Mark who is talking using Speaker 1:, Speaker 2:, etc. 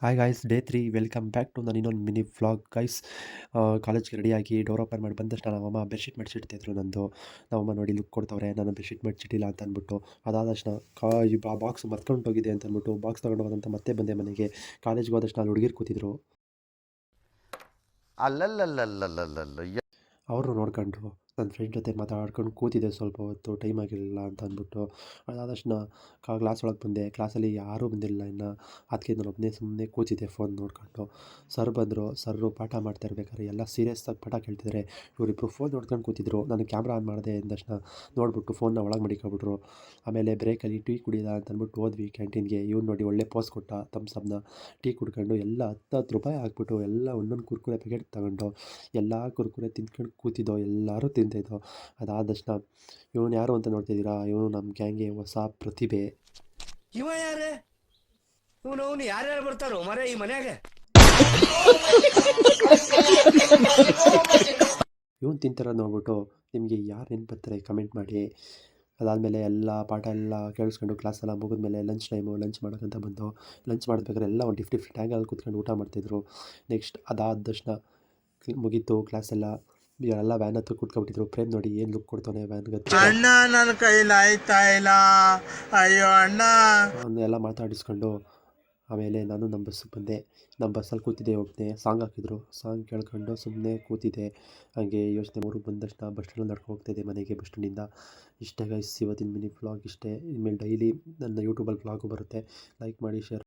Speaker 1: Hi guys, day 3 welcome back to ನನ್ನ ಇನ್ನೊಂದು mini vlog guys. ಕಾಲೇಜ್ಗೆ ರೆಡಿಯಾಗಿ ಡೋರ್ ಓಪನ್ ಮಾಡಿ ಬಂದ ತಕ್ಷಣ ನಮ್ಮಮ್ಮ ಬೆಡ್ಶೀಟ್ ಮಡಿಸಿಡ್ತಿದ್ರು ನಂದು. ನಮ್ಮಮ್ಮ ನೋಡಿ ಲುಕ್ ಕೊಡ್ತವ್ರೆ, ನಾನು ಬೆಡ್ಶೀಟ್ ಮಡಿಸಿಟ್ಟಿಲ್ಲ ಅಂತ ಅಂದ್ಬಿಟ್ಟು. ಅದಾದ ತಕ್ಷಣ ಈ ಬಾಕ್ಸ್ ಮರ್ತ್ಕೊಂಡೋಗಿದೆ ಅಂತ ಅಂದ್ಬಿಟ್ಟು ಬಾಕ್ಸ್ ತೊಗೊಂಡು ಹೋಗೋದಂತ ಮತ್ತೆ ಬಂದೆ ಮನೆಗೆ. ಕಾಲೇಜ್ಗೆ ಹೋದ ತಕ್ಷಣ ಅಲ್ಲಿ ಹುಡುಗಿರು ಕೂತಿದ್ರು.
Speaker 2: ಅಲ್ಲಲ್ಲಲ್ಲಲ್ಲಲ್ಲಲ್ಲ
Speaker 1: ಅವರು ನೋಡ್ಕೊಂಡ್ರು. ನನ್ನ ಫ್ರೆಂಡ್ ಜೊತೆ ಮಾತಾಡ್ಕೊಂಡು ಕೂತಿದ್ದೆ ಸ್ವಲ್ಪ ಹೊತ್ತು, ಟೈಮ್ ಆಗಿರಲಿಲ್ಲ ಅಂತ ಅಂದ್ಬಿಟ್ಟು. ಅದಾದ ತಕ್ಷಣ ಕ್ಲಾಸ್ ಒಳಗೆ ಬಂದೆ. ಕ್ಲಾಸಲ್ಲಿ ಯಾರೂ ಬಂದಿರಲಿಲ್ಲ ಇನ್ನು. ಅದಕ್ಕೆ ನಾನು ಒಬ್ಬನೇ ಸುಮ್ಮನೆ ಕೂತಿದ್ದೆ ಫೋನ್ ನೋಡ್ಕೊಂಡು. ಸರ್ ಬಂದರು. ಸರ್ರು ಪಾಠ ಮಾಡ್ತಾ ಇರ್ಬೇಕಾದ್ರೆ ಎಲ್ಲ ಸೀರಿಯಸ್ಸಾಗಿ ಪಾಠ ಕೇಳ್ತಿದ್ದಾರೆ. ಇವರಿಬ್ಬರು ಫೋನ್ ನೋಡ್ಕೊಂಡು ಕೂತಿದ್ರು. ನಾನು ಕ್ಯಾಮ್ರಾ ಆನ್ ಮಾಡಿದೆ ಅಂದ ತಕ್ಷಣ ನೋಡ್ಬಿಟ್ಟು ಫೋನ್ನ ಒಳಗೆ ಮಡಿಕೊಬಿಟ್ರು. ಆಮೇಲೆ ಬ್ರೇಕಲ್ಲಿ ಟೀ ಕುಡಿಯೋದ ಅಂತ ಅಂದ್ಬಿಟ್ಟು ಹೋದ್ವಿ ಕ್ಯಾಂಟೀನ್ಗೆ. ಇವ್ನು ನೋಡಿ ಒಳ್ಳೆ ಪೋಸ್ ಕೊಟ್ಟ, ಥಮ್ಸಪ್ನ ಟೀ ಕುಡ್ಕೊಂಡು ಎಲ್ಲ 10 ರೂಪಾಯಿ ಹಾಕ್ಬಿಟ್ಟು ಎಲ್ಲ ಒಂದೊಂದು ಕುರ್ಕುರೆ ಪ್ಯಾಕೆಟ್ ತಗೊಂಡು ಎಲ್ಲ ಕುರ್ಕುರೆ ತಿಂದ್ಕೊಂಡು ಕೂತಿದ್ದೋ, ಎಲ್ಲರೂ ತಿಂತಿದ್ದೋ. ಅದಾದ ತಕ್ಷಣ ಇವನು ಯಾರು ಅಂತ ನೋಡ್ತಿದ್ದೀರಾ, ಇವನು ನಮ್ಮ ಗ್ಯಾಂಗ್ಗೆ ಹೊಸ ಪ್ರತಿಭೆ.
Speaker 3: ಇವ ಯಾರೇ ಇವನು ಯಾರ್ಯಾರು ಬರ್ತಾರೋ ಮರ ಈ ಮನ್ಯಾಗ.
Speaker 1: ಇವನು ತಿಂತಿರೋದು ನೋಡ್ಬಿಟ್ಟು ನಿಮಗೆ ಯಾರು ನೆನ್ಪು ಬರ್ತಾರೆ ಕಮೆಂಟ್ ಮಾಡಿ. ಅದಾದಮೇಲೆ ಎಲ್ಲ ಪಾಠ ಎಲ್ಲ ಕೇಳಿಸ್ಕೊಂಡು ಕ್ಲಾಸೆಲ್ಲ ಮುಗಿದ್ಮೇಲೆ ಲಂಚ್ ಟೈಮು, ಲಂಚ್ ಮಾಡೋಕ್ಕಂತ ಬಂದು ಲಂಚ್ ಮಾಡಬೇಕಾದ್ರೆ ಎಲ್ಲ ಒಂದು ಡಿಫ್ರೆಂಟ್ ಆ್ಯಂಗಲ್ ಕೂತ್ಕೊಂಡು ಊಟ ಮಾಡ್ತಿದ್ರು. ನೆಕ್ಸ್ಟ್ ಅದಾದ ತಕ್ಷಣ ಮುಗೀತು ಕ್ಲಾಸೆಲ್ಲ. ಇವರೆಲ್ಲ ವ್ಯಾನ್ ಹತ್ರ ಕೂತ್ಕೊಂಡ್ಬಿಟ್ಟಿದ್ರು. ಪ್ರೇಮ್ ನೋಡಿ ಏನು ಲುಕ್ ಕೊಡ್ತಾನೆ ವ್ಯಾನ್ಗೆ.
Speaker 2: ಅಣ್ಣ ನನ್ನ ಕೈಲಿ ಆಯ್ತಾ ಇಲ್ಲ, ಅಯ್ಯೋ ಅಣ್ಣ.
Speaker 1: ಎಲ್ಲ ಮಾತಾಡಿಸ್ಕೊಂಡು ಆಮೇಲೆ ನಾನು ನಮ್ಮ ಬಸ್ಸಿಗೆ ಬಂದೆ. ನಮ್ಮ ಬಸ್ಸಲ್ಲಿ ಕೂತಿದ್ದೆ ಒಬ್ಬನೇ. ಸಾಂಗ್ ಹಾಕಿದ್ರು, ಸಾಂಗ್ ಕೇಳ್ಕೊಂಡು ಸುಮ್ಮನೆ ಕೂತಿದ್ದೆ. ಹಾಗೆ ಯೋಚನೆ ಊರಿಗೆ ಬಂದ ತಕ್ಷಣ ಬಸ್ ಸ್ಟ್ಯಾಂಡಲ್ಲಿ ನಡ್ಕೊಂಡು ಹೋಗ್ತಾಯಿದ್ದೆ ಮನೆಗೆ ಬಸ್ ಸ್ಟ್ಯಾಂಡಿಂದ. ಇಷ್ಟೇ ಗೈಸ್ ಇವತ್ತಿನ ಮಿನಿ ವ್ಲಾಗ್ ಇಷ್ಟೇ. ಇನ್ಮೇಲೆ ಡೈಲಿ ನನ್ನ ಯೂಟ್ಯೂಬಲ್ಲಿ ವ್ಲಾಗು ಬರುತ್ತೆ. ಲೈಕ್ ಮಾಡಿ, ಶೇರ್